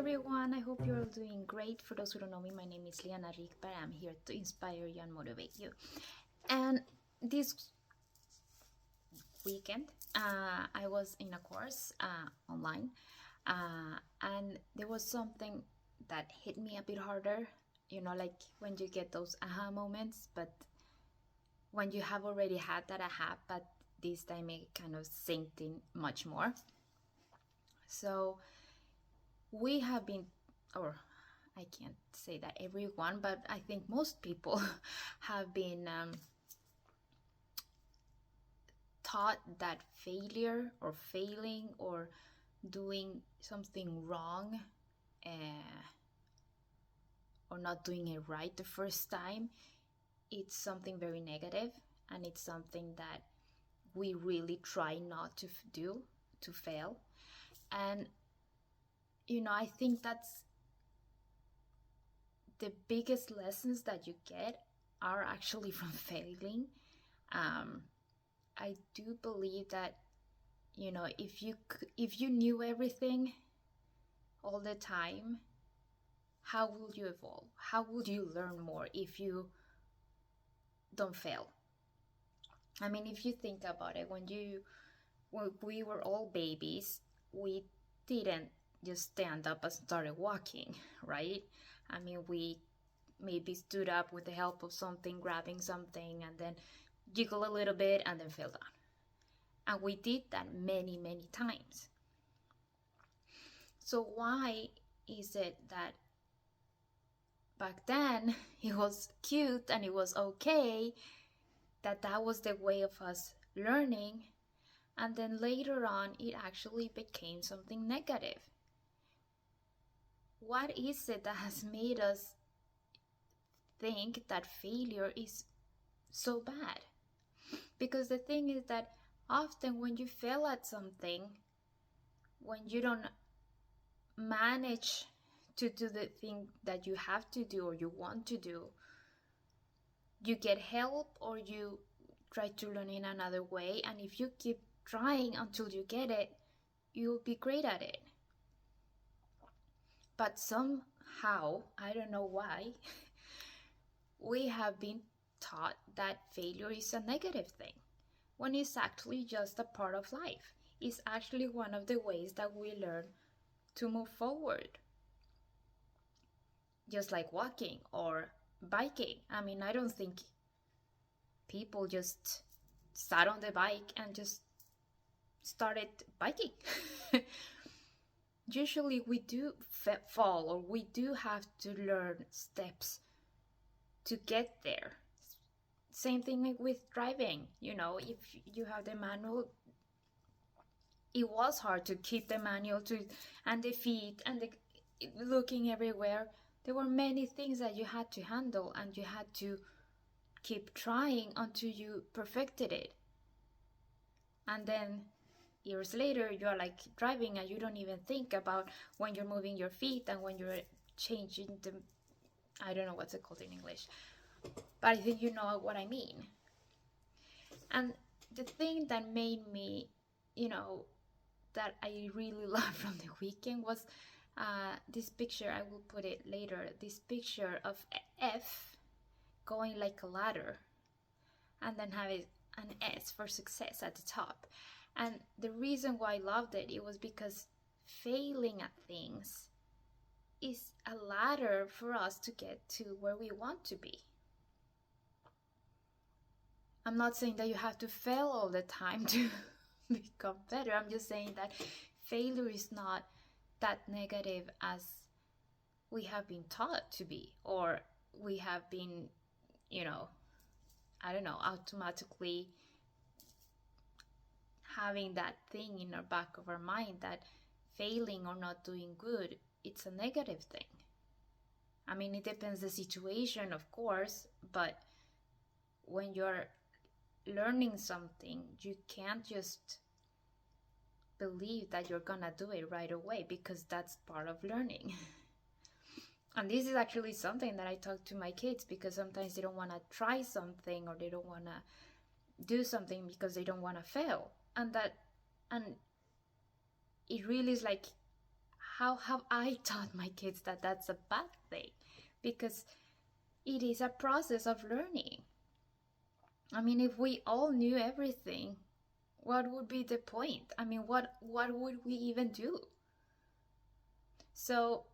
everyone, I hope you're all doing great. For those who don't know me, my name is Liana.Letmeinspireyou. I'm here to inspire you and motivate you. And this weekend, I was in a course online, and there was something that hit me a bit harder. Like when you get those aha moments, but when you have already had that aha, but this time it kind of sinked in much more. So we have been, or I can't say that everyone, but I think most people have been taught that failure or failing or doing something wrong or not doing it right the first time, it's something very negative, and it's something that we really try not to do, to fail. And I think that's the biggest lessons that you get are actually from failing. I do believe that if you knew everything all the time, how will you evolve? How would you learn more if you don't fail? I mean, if you think about it, when we were all babies, we didn't just stand up and started walking, right? I mean, we maybe stood up with the help of something, grabbing something, and then jiggle a little bit and then fell down. And we did that many, many times. So why is it that back then it was cute and it was okay, that was the way of us learning, and then later on it actually became something negative? What is it that has made us think that failure is so bad? Because the thing is that often when you fail at something, when you don't manage to do the thing that you have to do or you want to do, you get help or you try to learn in another way, and if you keep trying until you get it, you'll be great at it. But somehow, I don't know why, we have been taught that failure is a negative thing, when it's actually just a part of life. It's actually one of the ways that we learn to move forward. Just like walking or biking. I mean, I don't think people just sat on the bike and just started biking. Usually we do fall, or we do have to learn steps to get there. Same thing with driving. If you have the manual, it was hard to keep the manual and the feet and looking everywhere. There were many things that you had to handle, and you had to keep trying until you perfected it. And then years later, you're like driving and you don't even think about when you're moving your feet and when you're changing I don't know what's it called in English, but I think you know what I mean. And the thing that made me, that I really loved from the weekend was this picture. I will put it later. This picture of F going like a ladder, and then having an S for success at the top. And the reason why I loved it, it was because failing at things is a ladder for us to get to where we want to be. I'm not saying that you have to fail all the time to become better. I'm just saying that failure is not that negative as we have been taught to be, or we have been, I don't know, automatically having that thing in our back of our mind that failing or not doing good, it's a negative thing. I mean, it depends the situation, of course, but when you're learning something, you can't just believe that you're gonna do it right away, because that's part of learning. And this is actually something that I talk to my kids, because sometimes they don't want to try something, or they don't want to do something because they don't want to fail. And it really is like, how have I taught my kids that that's a bad thing? Because it is a process of learning. I mean, if we all knew everything, what would be the point? I mean, what would we even do? So,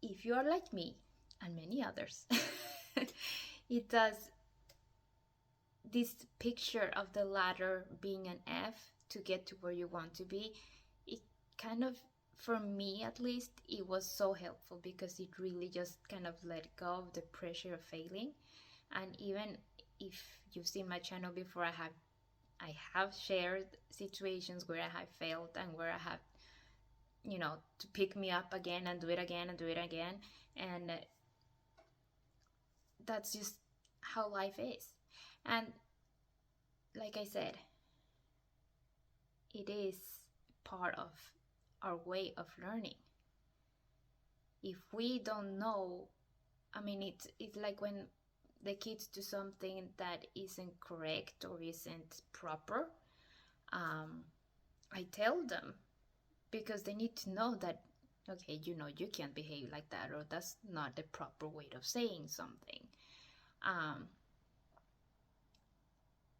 if you are like me and many others, it does this picture of the ladder being an F to get to where you want to be. It kind of, for me at least, it was so helpful because it really just kind of let go of the pressure of failing. And even if you've seen my channel before, I have shared situations where I have failed and where I have, to pick me up again and do it again and do it again. And that's just how life is. And like I said, it is part of our way of learning. If we don't know, I mean, it's like when the kids do something that isn't correct or isn't proper, I tell them, because they need to know that, okay, you can't behave like that, or that's not the proper way of saying something.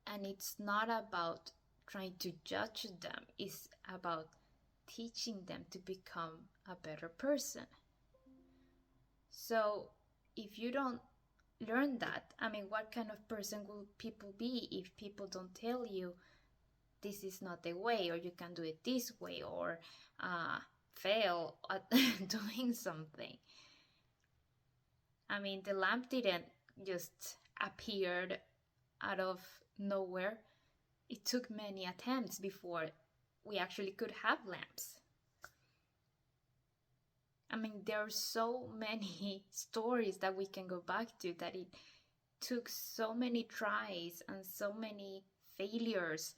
And it's not about trying to judge them, it's about teaching them to become a better person. So if you don't learn that, I mean, what kind of person will people be if people don't tell you this is not the way, or you can do it this way, or fail at doing something? I mean, the lamp didn't just appeared out of nowhere. It took many attempts before we actually could have lamps. I mean, there are so many stories that we can go back to, that it took so many tries and so many failures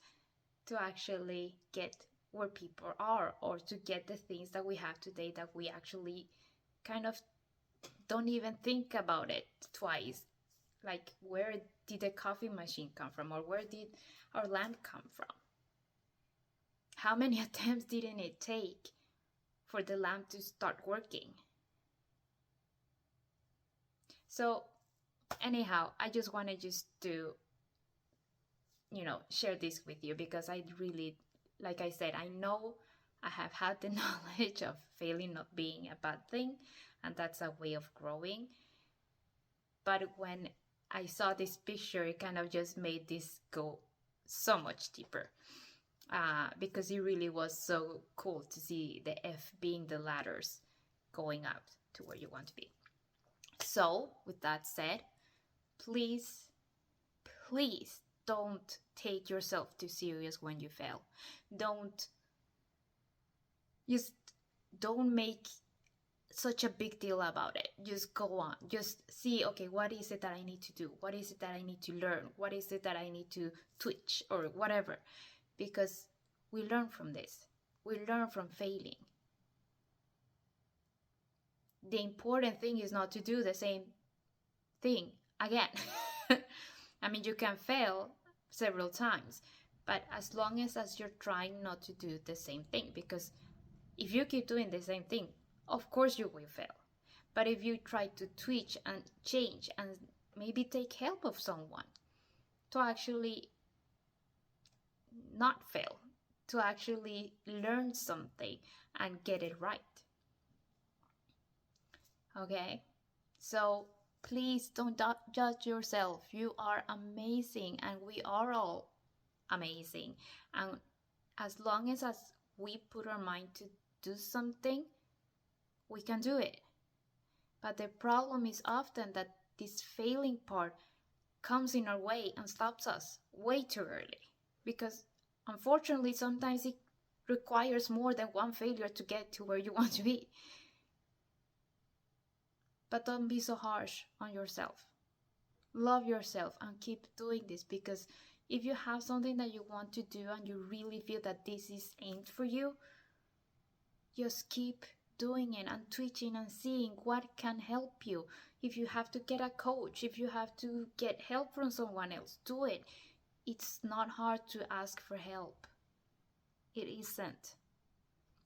to actually get where people are, or to get the things that we have today, that we actually kind of don't even think about it twice. Like, where did the coffee machine come from, or where did our lamp come from? How many attempts didn't it take for the lamp to start working? So anyhow, I just wanted just to, share this with you, because I really, like I said, I know I have had the knowledge of failing not being a bad thing, and that's a way of growing. But when I saw this picture, it kind of just made this go so much deeper, because it really was so cool to see the F being the ladders going up to where you want to be. So with that said, please don't take yourself too serious when you fail. Don't make such a big deal about it. Just go on. Just see, okay, what is it that I need to do? What is it that I need to learn? What is it that I need to twitch or whatever? Because we learn from this. We learn from failing. The important thing is not to do the same thing again. I mean, you can fail several times, but as long as you're trying not to do the same thing, because if you keep doing the same thing, of course you will fail. But if you try to twitch and change and maybe take help of someone to actually not fail, to actually learn something and get it right. Okay? So please don't judge yourself. You are amazing, and we are all amazing. And as long as we put our mind to do something, we can do it. But the problem is often that this failing part comes in our way and stops us way too early. Because unfortunately, sometimes it requires more than one failure to get to where you want to be. But don't be so harsh on yourself. Love yourself and keep doing this, because if you have something that you want to do and you really feel that this is aimed for you, just keep doing it and twitching and seeing what can help you. If you have to get a coach, if you have to get help from someone else, do it. It's not hard to ask for help. It isn't.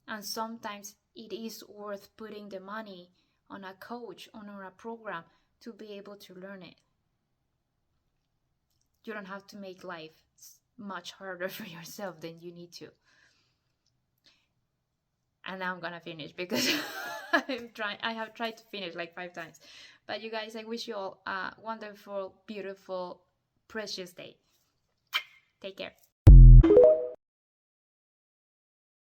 And sometimes it is worth putting the money on a coach, on a program to be able to learn it. You don't have to make life much harder for yourself than you need to. And now I'm gonna finish because I have tried to finish like 5 times. But you guys, I wish you all a wonderful, beautiful, precious day. Take care.